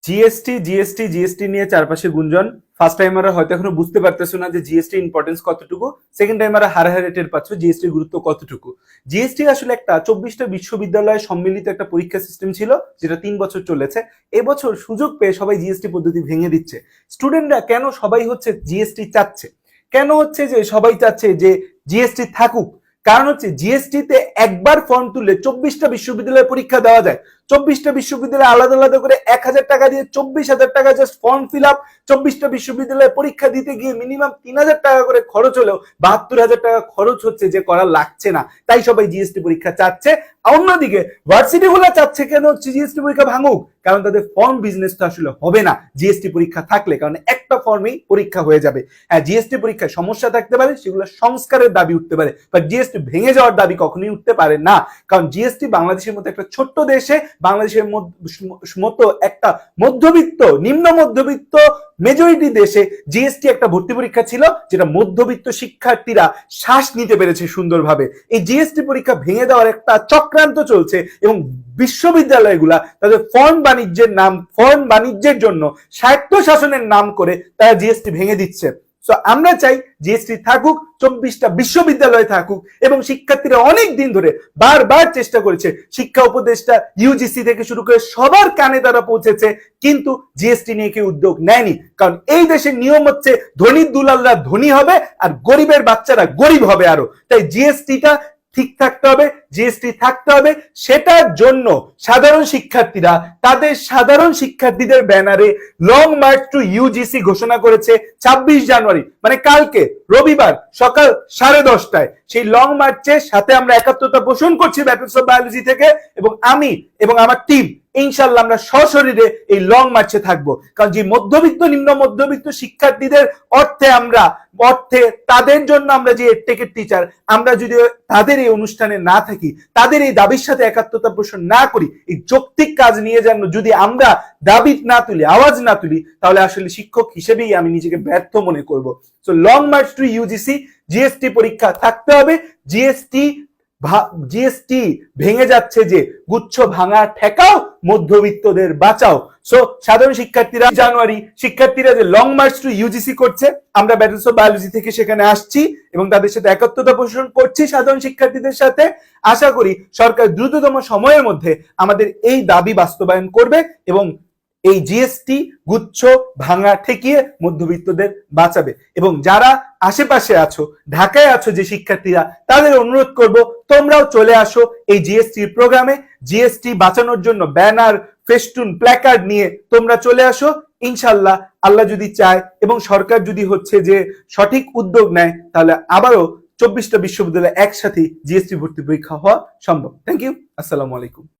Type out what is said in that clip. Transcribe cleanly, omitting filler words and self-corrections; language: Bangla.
জিএসটি জিএসটি জিএসটি নিয়ে চারপাশে গুঞ্জন। ফার্স্ট টাইমাররা হয়তো এখনো বুঝতে পারতেছো না যে জিএসটি ইম্পর্টেন্স কতটুকু, সেকেন্ড টাইমাররা হারে হারে টের পাচ্ছ জিএসটির গুরুত্ব কতটুকু। জিএসটি আসলে একটা 24টা বিশ্ববিদ্যালয় সম্মিলিত একটা পরীক্ষা সিস্টেম ছিল, যেটা 3 বছর চলেছে। এবছর সুযোগ পেয়ে সবাই জিএসটি পদ্ধতি ভেঙে দিচ্ছে। স্টুডেন্টরা কেন সবাই হচ্ছে জিএসটি চাচ্ছে, কেন হচ্ছে যে সবাই চাচ্ছে যে জিএসটি থাকুক, কারণ হচ্ছে জিএসটি তে একবার ফর্ম তুললে 24টা বিশ্ববিদ্যালয়ে পরীক্ষা দেওয়া যায়। 24টা বিশ্ববিদ্যালয়ে আলাদা আলাদা করে 1000 টাকা দিয়ে 24,000 টাকা জাস্ট ফর্ম ফিল আপ। 24টা বিশ্ববিদ্যালয়ে পরীক্ষা দিতে গিয়ে মিনিমাম 3000 টাকা করে খরচ হলেও 72,000 টাকা খরচ হচ্ছে, যে করা লাগছে না। তাই সবাই জিএসটি পরীক্ষা চাচ্ছে। অন্যদিকে ভার্সিটি গুলো চাচ্ছে কেন হচ্ছে জিএসটি পরীক্ষা ভাঙুক, কারণ তাদের ফর্ম বিজনেস তো আসলে হবে না জিএসটি পরীক্ষা থাকলে, কারণ একটা ফর্মেই পরীক্ষা হয়ে যাবে। হ্যাঁ, জিএসটি পরীক্ষায় সমস্যা থাকতে পারে, সেগুলো সংস্কারের দাবি উঠতে পারে, বাট জিএসটি ভেঙে যাওয়ার দাবি কখনোই উঠতে পারে না। কারণ জিএসটি বাংলাদেশের মতো একটা ছোট্ট দেশে, বাংলাদেশের মতো একটা মধ্যবিত্ত নিম্ন মধ্যবিত্ত মেজরিটি দেশে জিএসটি একটা ভর্তি পরীক্ষা ছিল, যেটা মধ্যবিত্ত শিক্ষার্থীরা শ্বাস নিতে পেরেছে সুন্দরভাবে। এই জিএসটি পরীক্ষা ভেঙে দেওয়ার একটা চক্রান্ত চলছে, এবং বিশ্ববিদ্যালয়গুলা তাদের ফর্ম বাণিজ্যের জন্য স্বায়ত্ত শাসনের নাম করে তারা জিএসটি ভেঙে দিচ্ছে। সো আমরা চাই জিএসটি থাকুক, 24টা বিশ্ববিদ্যালয় থাকুক, এবং শিক্ষার্থীরা অনেক দিন ধরে বারবার চেষ্টা করেছে, শিক্ষা উপদেষ্টা ইউজিসি থেকে শুরু করে সবার কানে তারা পৌঁছেছে, কিন্তু জিএসটি নিয়ে কেউ উদ্যোগ নেয়নি। কারণ এই দেশের নিয়ম হচ্ছে ধনী দুলালরা ধনী হবে আর গরিবের বাচ্চারা গরিব হবে আরো। তাই জিএসটিটা ঠিক থাকতে হবে, জিএসটি থাকতে হবে। সেটার জন্য সাধারণ শিক্ষার্থীরা তাদের সাধারণ শিক্ষার্থীদের ব্যানারে লং মার্চ টু ইউজিসি ঘোষণা করেছে 26 জানুয়ারি, মানে কালকে রবিবার সকাল 10:30টায়। সেই লং মার্চের সাথে আমরা একাত্মতা পোষণ করছি ব্যাটলস অফ বায়োলজি থেকে, এবং আমি এবং আমার টিম ইনশাল্লাহ আমরা সশরীরে এই লং মার্চে থাকবো। কারণ যে মধ্যবিত্ত নিম্ন মধ্যবিত্ত শিক্ষার্থীদের অর্থে তাদের জন্য আমরা যে টেকের টিচার, আমরা যদি তাদের এই অনুষ্ঠানে না থাকি, তাদের এই দাবির সাথে একাত্মতা পোষণ না করি, এই যৌক্তিক কাজ নিয়ে যেন যদি আমরা দাবি না তুলি, আওয়াজ না তুলি, তাহলে আসলে শিক্ষক হিসেবেই আমি নিজেকে ব্যর্থ মনে করব। So long march to UGC, GST পরীক্ষা থাকতে হবে। জিএসটি ভেঙে যাচ্ছে যে, গুচ্ছ ভাঙা ঠেকাও, মধ্যবিত্তদের বাঁচাও। সো সাধারণ শিক্ষার্থীরা জানুয়ারি শিক্ষার্থীরা যে লং মার্চ টু ইউজিসি করছে, আমরা ব্যাটলস অফ বায়োলজি থেকে সেখানে আসছি এবং তাদের সাথে একাত্মতা পোষণ করছি সাধারণ শিক্ষার্থীদের সাথে। আশা করি সরকার দ্রুততম সময়ের মধ্যে আমাদের এই দাবি বাস্তবায়ন করবে এবং এই জিএসটি গুচ্ছ ভাঙা ঠেকিয়ে মধ্যবিত্তদের বাঁচাবে। এবং যারা আশেপাশে আছো, ঢাকায় আছো যে শিক্ষার্থীরা, তাদের অনুরোধ করব তোমরাও চলে আসো এই জিএসটি প্রোগ্রামে। জিএসটি বাঁচানোর জন্য ব্যানার, ফেস্টুন, প্ল্যাকার্ড নিয়ে তোমরা চলে আসো। ইনশাল্লাহ আল্লাহ যদি চায় এবং সরকার যদি হচ্ছে যে সঠিক উদ্যোগ নেয়, তাহলে আবারও 24টা বিশ্ববিদ্যালয়ে একসাথে জিএসটি ভর্তি পরীক্ষা হওয়া সম্ভব। Thank you. আসসালামু আলাইকুম।